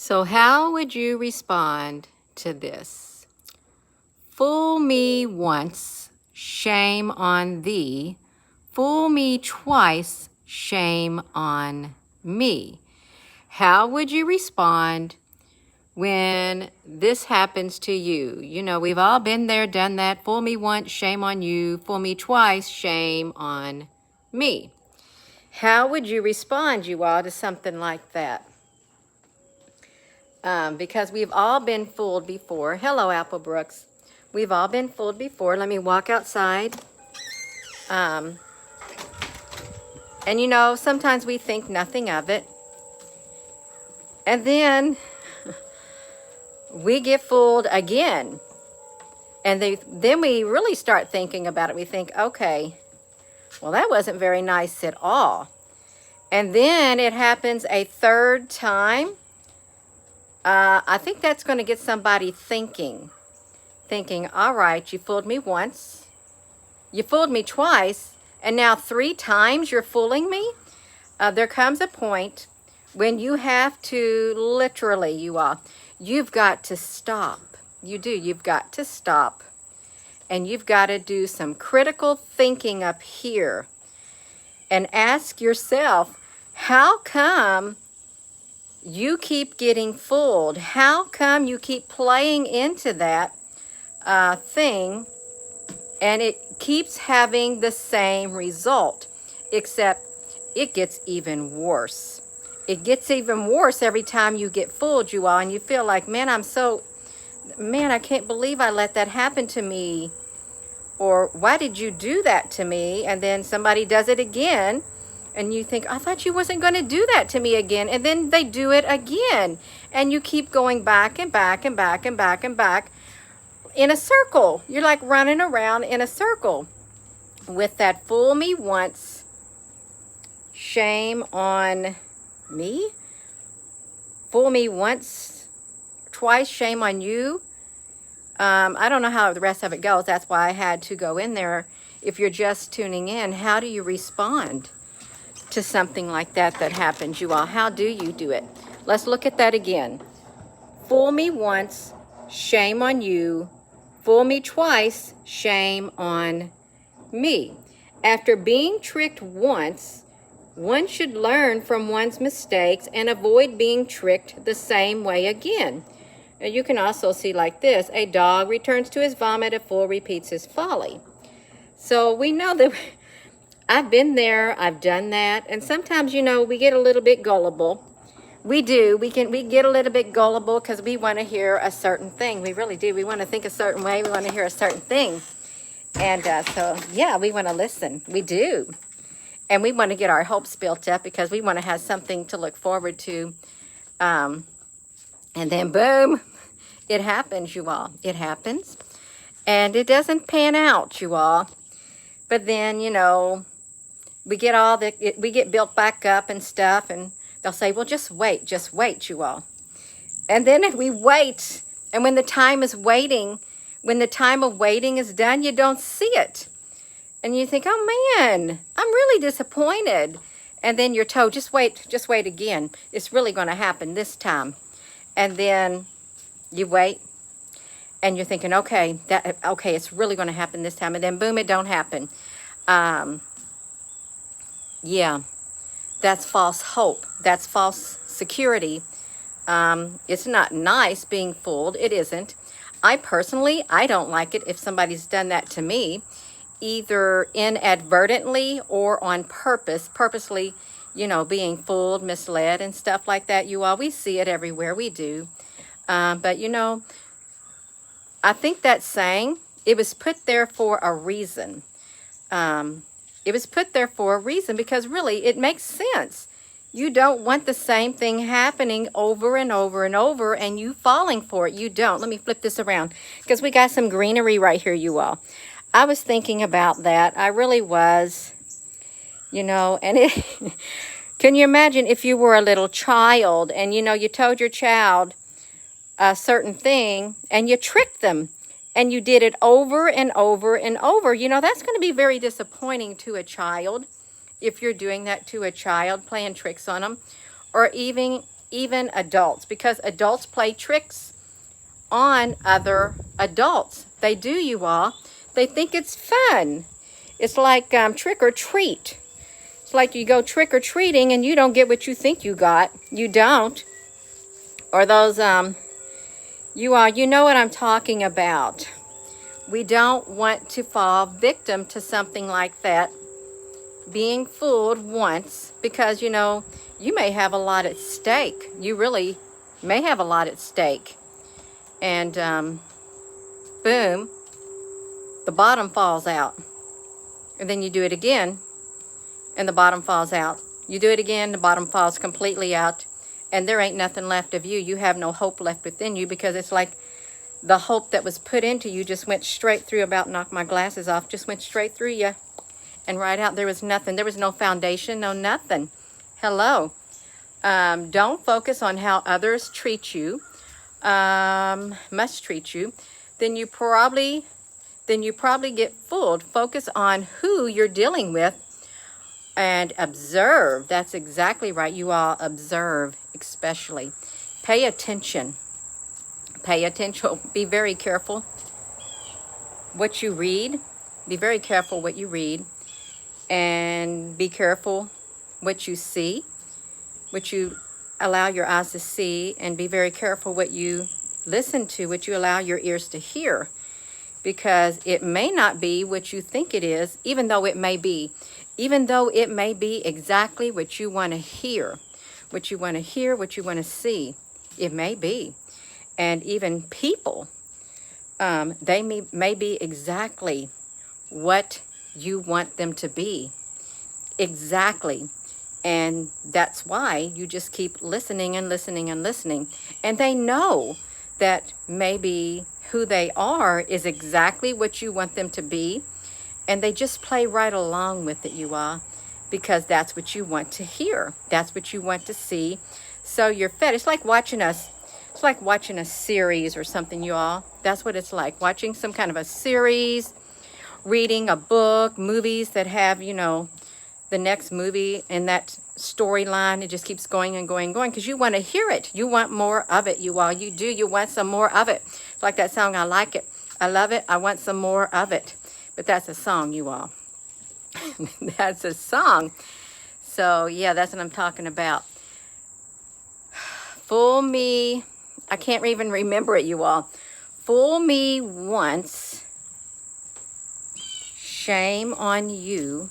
So how would you respond to this? Fool me once, shame on thee. Fool me twice, shame on me. How would you respond when this happens to you? You know, we've all been there, done that. Fool me once, shame on you. Fool me twice, shame on me. How would you respond, you all, to something like that? Because we've all been fooled before. Hello, Applebrooks. We've all been fooled before. Let me walk outside. And you know, sometimes we think nothing of it. And then we get fooled again. And then we really start thinking about it. We think, okay, well, that wasn't very nice at all. And then it happens a third time. I think that's going to get somebody thinking, all right, you fooled me once, you fooled me twice, and now 3 times you're fooling me? There comes a point when you have to, literally, you've got to stop. You do, you've got to stop. And you've got to do some critical thinking up here and ask yourself, how come you keep getting fooled? How come you keep playing into that thing and it keeps having the same result, except it gets even worse? It gets even worse every time you get fooled, you all, and you feel like, man, I can't believe I let that happen to me. Or why did you do that to me? And then somebody does it again. And you think, I thought you wasn't going to do that to me again. And then they do it again. And you keep going back and back and back and back and back in a circle. You're like running around in a circle with that fool me once, shame on me. Fool me once, twice, shame on you. I don't know how the rest of it goes. That's why I had to go in there. If you're just tuning in, how do you respond to something like that happens, you all? How do you do it? Let's look at that again. Fool me once, shame on you. Fool me twice, shame on me. After being tricked once, one should learn from one's mistakes and avoid being tricked the same way again. Now, you can also see like this: a dog returns to his vomit, a fool repeats his folly. So we know that I've been there, I've done that, and sometimes, you know, we get a little bit gullible. We do. We get a little bit gullible because we want to hear a certain thing. We really do. We want to think a certain way. We want to hear a certain thing. And so, yeah, we want to listen. We do. And we want to get our hopes built up because we want to have something to look forward to. And then, boom, it happens, you all. It happens. And it doesn't pan out, you all. But then, you know, we get built back up and stuff, and they'll say, well, just wait, you all. And then if we wait, and when the time of waiting is done, you don't see it. And you think, oh man, I'm really disappointed. And then you're told, just wait again. It's really going to happen this time. And then you wait, and you're thinking, okay, it's really going to happen this time. And then boom, it don't happen. Yeah, that's false hope. That's false security. It's not nice being fooled. It isn't. I don't like it if somebody's done that to me, either inadvertently or on purposely, you know, being fooled, misled, and stuff like that. You always see it everywhere. We do. But, you know, I think that saying, it was put there for a reason. It was put there for a reason because really it makes sense. You don't want the same thing happening over and over and over and you falling for it. You don't. Let me flip this around because we got some greenery right here, you all. I was thinking about that. I really was, you know, and it, can you imagine if you were a little child and, you know, you told your child a certain thing and you tricked them and you did it over and over and over? You know, that's going to be very disappointing to a child if you're doing that to a child, playing tricks on them, or even even adults, because adults play tricks on other adults. They do, you all. They think it's fun. It's like trick or treat. It's like you go trick or treating and you don't get what you think you got. You don't. Or those, you all, you know what I'm talking about. We don't want to fall victim to something like that. Being fooled once, because, you know, you may have a lot at stake. You really may have a lot at stake. And boom, the bottom falls out. And then you do it again, and the bottom falls out. You do it again, the bottom falls completely out, and there ain't nothing left of you. You have no hope left within you, because it's like the hope that was put into you just went straight through. About knocked my glasses off. Just went straight through you and right out. There was nothing. There was no foundation, no nothing. Hello. Don't focus on how others treat you, must treat you. Then you probably get fooled. Focus on who you're dealing with and observe. That's exactly right. You all observe, especially. Pay attention. Pay attention. Be very careful what you read. Be very careful what you read. And be careful what you see, what you allow your eyes to see, and be very careful what you listen to, what you allow your ears to hear, because it may not be what you think it is, even though it may be exactly what you want to hear, what you want to hear, what you want to see. It may be. And even people, they may be exactly what you want them to be. Exactly. And that's why you just keep listening and listening and listening. And they know that maybe who they are is exactly what you want them to be. And they just play right along with it, you all, because that's what you want to hear. That's what you want to see. So you're fed. It's like watching a series or something, you all. That's what it's like. Watching some kind of a series, reading a book, movies that have, you know, the next movie in that storyline. It just keeps going and going and going, because you want to hear it. You want more of it, you all. You do. You want some more of it. It's like that song, I like it. I love it. I want some more of it. But that's a song, you all. That's a song. So, yeah, that's what I'm talking about. Fool me. I can't even remember it, you all. Fool me once. Shame on you.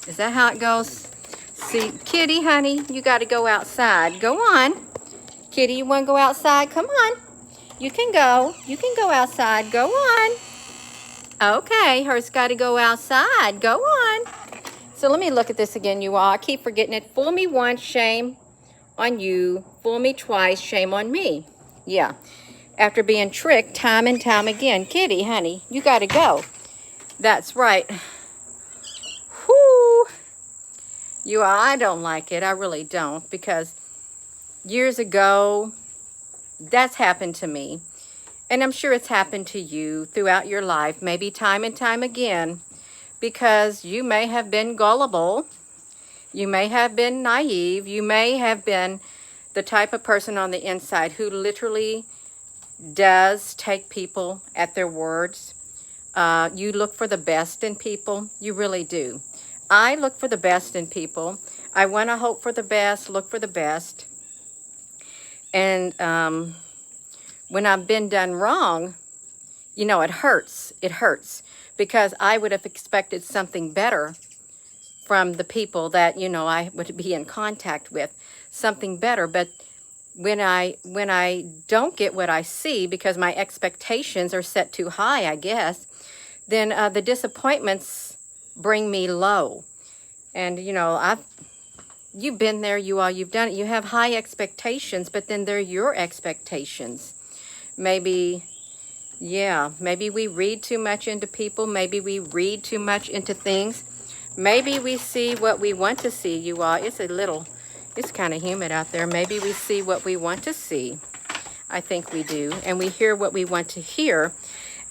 Is that how it goes? See, Kitty, honey, you got to go outside. Go on. Kitty, you want to go outside? Come on. You can go. You can go outside. Go on. Okay, her's got to go outside. Go on. So let me look at this again, you all. I keep forgetting it. Fool me once, shame on you. Fool me twice, shame on me. Yeah. After being tricked time and time again. Kitty, honey, you got to go. That's right. Whoo. You all, I don't like it. I really don't, because years ago, that's happened to me. And I'm sure it's happened to you throughout your life, maybe time and time again, because you may have been gullible. You may have been naive. You may have been the type of person on the inside who literally does take people at their words. You look for the best in people. You really do. I look for the best in people. I want to hope for the best, look for the best. And when I've been done wrong, you know, it hurts. It hurts, because I would have expected something better from the people that, you know, I would be in contact with, something better. But when I don't get what I see, because my expectations are set too high, I guess, then the disappointments bring me low. And, you know, you've been there, you all, you've done it. You have high expectations, but then they're your expectations. Maybe, yeah, maybe we read too much into people. Maybe we read too much into things. Maybe we see what we want to see, you all. It's kind of humid out there. Maybe we see what we want to see. I think we do. And we hear what we want to hear.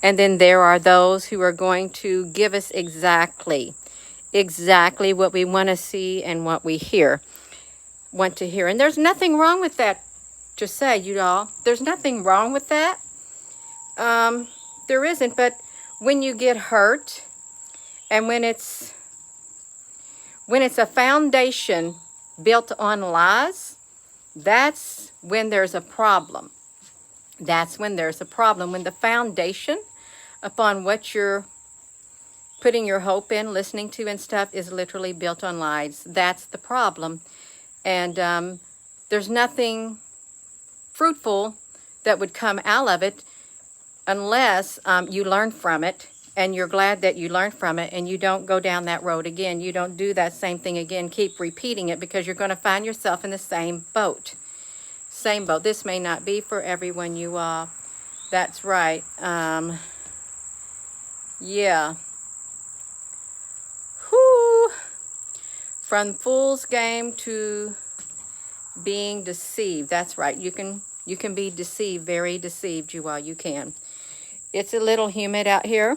And then there are those who are going to give us exactly what we want to see and what we hear. want to hear. And there's nothing wrong with that, to say, you all. There's nothing wrong with that. There isn't. But when you get hurt, and when it's a foundation built on lies, that's when there's a problem. That's when there's a problem. When the foundation upon what you're putting your hope in, listening to and stuff, is literally built on lies, that's the problem. And there's nothing fruitful that would come out of it unless you learn from it, and you're glad that you learned from it, and you don't go down that road again. You don't do that same thing again. Keep repeating it, because you're going to find yourself in the same boat. Same boat. This may not be for everyone, you all. That's right. Yeah. Whoo. From fool's game to being deceived. That's right. You can be deceived, very deceived, you all. You can. It's a little humid out here.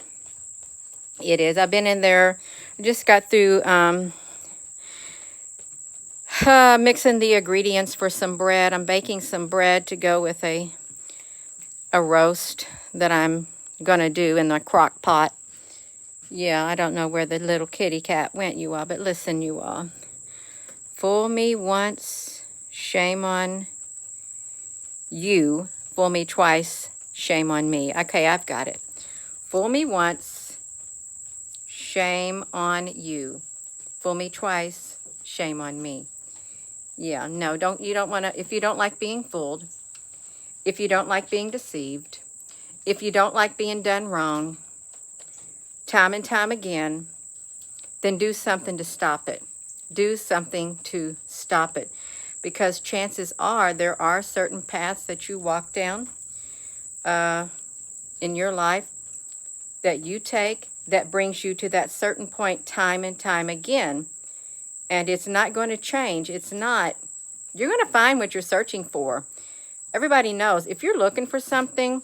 It is. I've been in there. Just got through mixing the ingredients for some bread. I'm baking some bread to go with a roast that I'm going to do in the crock pot. Yeah, I don't know where the little kitty cat went, you all, but listen, you all. Fool me once, shame on you. Fool me twice, shame on me. Okay, I've got it. Fool me once, shame on you. Fool me twice, shame on me. Yeah, no, you don't want to, if you don't like being fooled, if you don't like being deceived, if you don't like being done wrong, time and time again, then do something to stop it. Do something to stop it. Because chances are there are certain paths that you walk down in your life that you take that brings you to that certain point time and time again. And it's not going to change. It's not. You're going to find what you're searching for. Everybody knows if you're looking for something,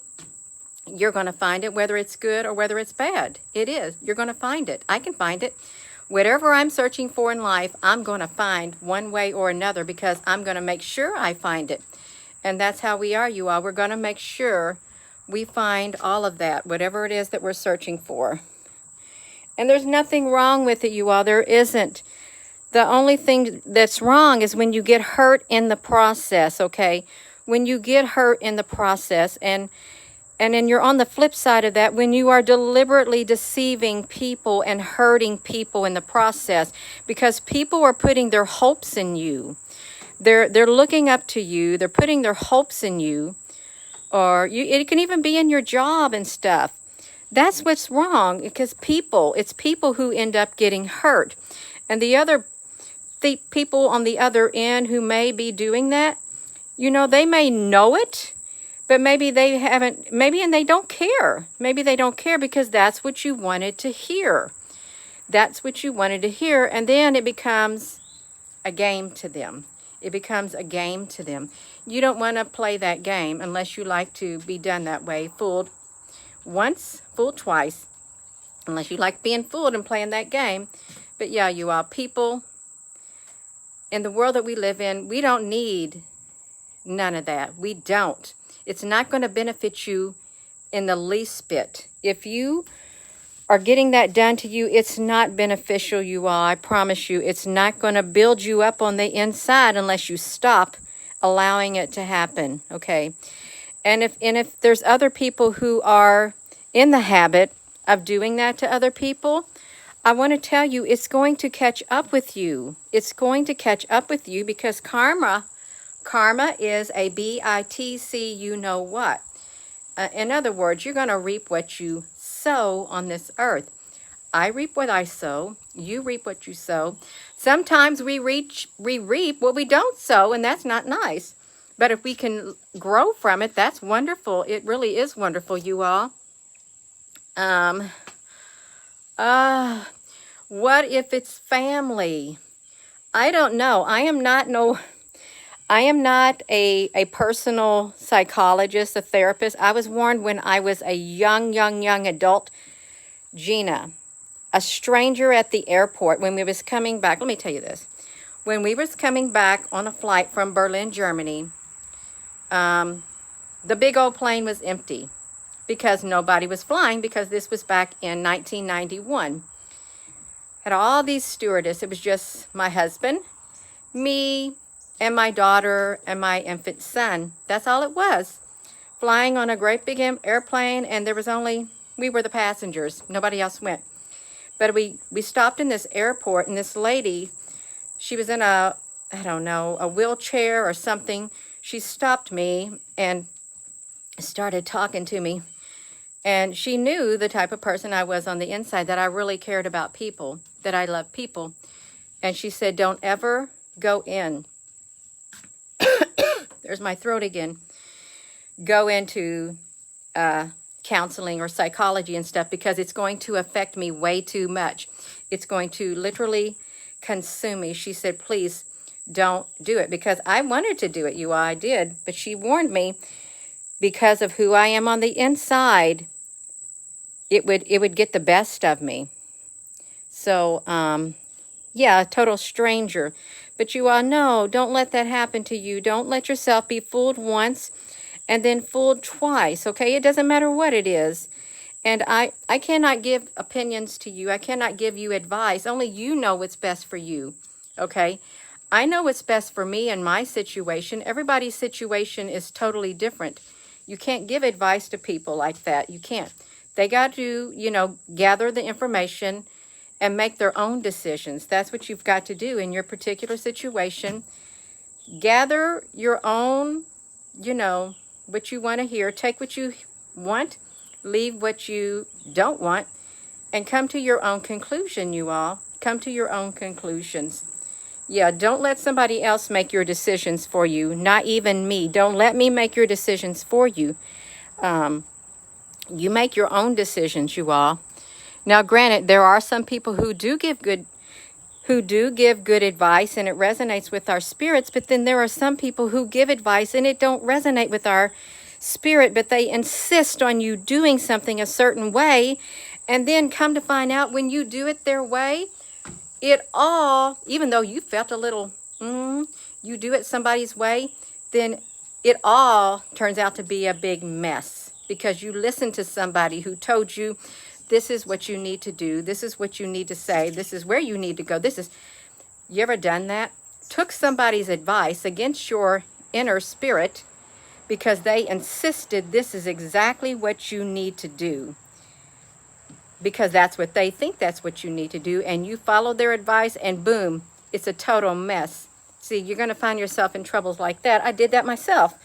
you're going to find it, whether it's good or whether it's bad. It is. You're going to find it. I can find it. Whatever I'm searching for in life, I'm going to find one way or another, because I'm going to make sure I find it. And that's how we are, you all. We're going to make sure we find all of that, whatever it is that we're searching for. And there's nothing wrong with it, you all. There isn't. The only thing that's wrong is when you get hurt in the process, okay? When you get hurt in the process, and then you're on the flip side of that, when you are deliberately deceiving people and hurting people in the process, because people are putting their hopes in you. They're looking up to you. They're putting their hopes in you. Or it can even be in your job and stuff. That's what's wrong, because it's people who end up getting hurt. And the people on the other end who may be doing that, you know, they may know it, but maybe they haven't, and they don't care. Maybe they don't care because that's what you wanted to hear. That's what you wanted to hear. And then it becomes a game to them. It becomes a game to them. You don't want to play that game unless you like to be done that way. Fooled once, fooled twice. Unless you like being fooled and playing that game. But yeah, you all, people in the world that we live in, we don't need none of that. We don't. It's not going to benefit you in the least bit. If you are getting that done to you, it's not beneficial, you all. I promise you, it's not going to build you up on the inside unless you stop allowing it to happen, okay? And if there's other people who are in the habit of doing that to other people, I want to tell you, it's going to catch up with you. It's going to catch up with you, because karma is a B-I-T-C, you know what. In other words, you're going to reap what you sow on this earth. I reap what I sow. You reap what you sow. Sometimes we reap what we don't sow, and that's not nice. But if we can grow from it, that's wonderful. It really is wonderful, you all. What if it's family? I don't know. I am not a personal psychologist, a therapist. I was warned when I was a young adult. Gina, a stranger at the airport when we was coming back. Let me tell you this. When we was coming back on a flight from Berlin, Germany, the big old plane was empty because nobody was flying, because this was back in 1991. Had all these stewardess. It was just my husband, me, and my daughter and my infant son. That's all it was. Flying on a great big airplane, and there was only, we were the passengers. Nobody else went. But we stopped in this airport, and this lady, she was in a, I don't know, a wheelchair or something. She stopped me and started talking to me. And she knew the type of person I was on the inside, that I really cared about people, that I love people. And she said, don't ever go in. There's my throat again. Go into counseling or psychology and stuff, because it's going to affect me way too much. It's going to literally consume me. She said, please don't do it, because I wanted to do it, you all, I did. But she warned me, because of who I am on the inside, it would get the best of me. So, yeah, a total stranger. But you all know, don't let that happen to you. Don't let yourself be fooled once and then fooled twice, okay? It doesn't matter what it is. And I cannot give opinions to you. I cannot give you advice. Only you know what's best for you, okay? I know what's best for me in my situation. Everybody's situation is totally different. You can't give advice to people like that. You can't. They got to, you know, gather the information and make their own decisions. That's what you've got to do in your particular situation. Gather your own, you know, what you want to hear. Take what you want, leave what you don't want, and come to your own conclusion, you all. Come to your own conclusions. Yeah, don't let somebody else make your decisions for you. Not even me. Don't let me make your decisions for you. You make your own decisions, you all. Now, granted, there are some people who do give good advice, and it resonates with our spirits. But then there are some people who give advice and it don't resonate with our spirit, but they insist on you doing something a certain way. And then come to find out, when you do it their way, it all, even though you felt a little, you do it somebody's way, then it all turns out to be a big mess, because you listened to somebody who told you, this is what you need to do, this is what you need to say, this is where you need to go, this is, you ever done that? Took somebody's advice against your inner spirit because they insisted this is exactly what you need to do, because that's what they think that's what you need to do, and you follow their advice, and boom, it's a total mess. See, you're going to find yourself in troubles like that. I did that myself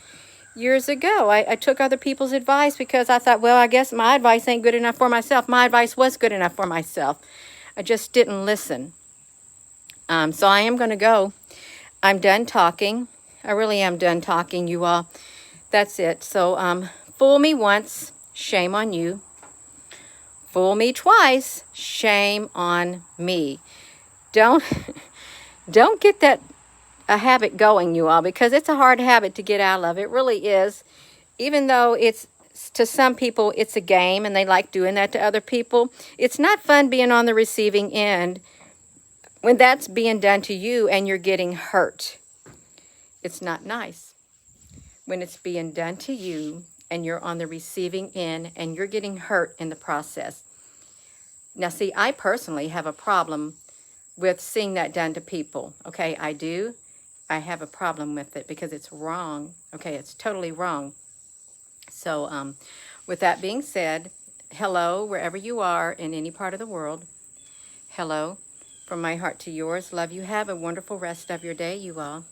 years ago. I took other people's advice because I thought, well, I guess my advice ain't good enough for myself. My advice was good enough for myself. I just didn't listen. So I am going to go. I'm done talking. I really am done talking, you all. That's it. So fool me once, shame on you. Fool me twice, shame on me. Don't get that a habit going, you all, because it's a hard habit to get out of. It really is. Even though it's, to some people, it's a game and they like doing that to other people. It's not fun being on the receiving end when that's being done to you and you're getting hurt. It's not nice when it's being done to you and you're on the receiving end and you're getting hurt in the process. Now, see, I personally have a problem with seeing that done to people. Okay, I do. I have a problem with it because it's wrong. Okay, it's totally wrong. So with that being said, hello, wherever you are in any part of the world. Hello, from my heart to yours. Love you. Have a wonderful rest of your day, you all.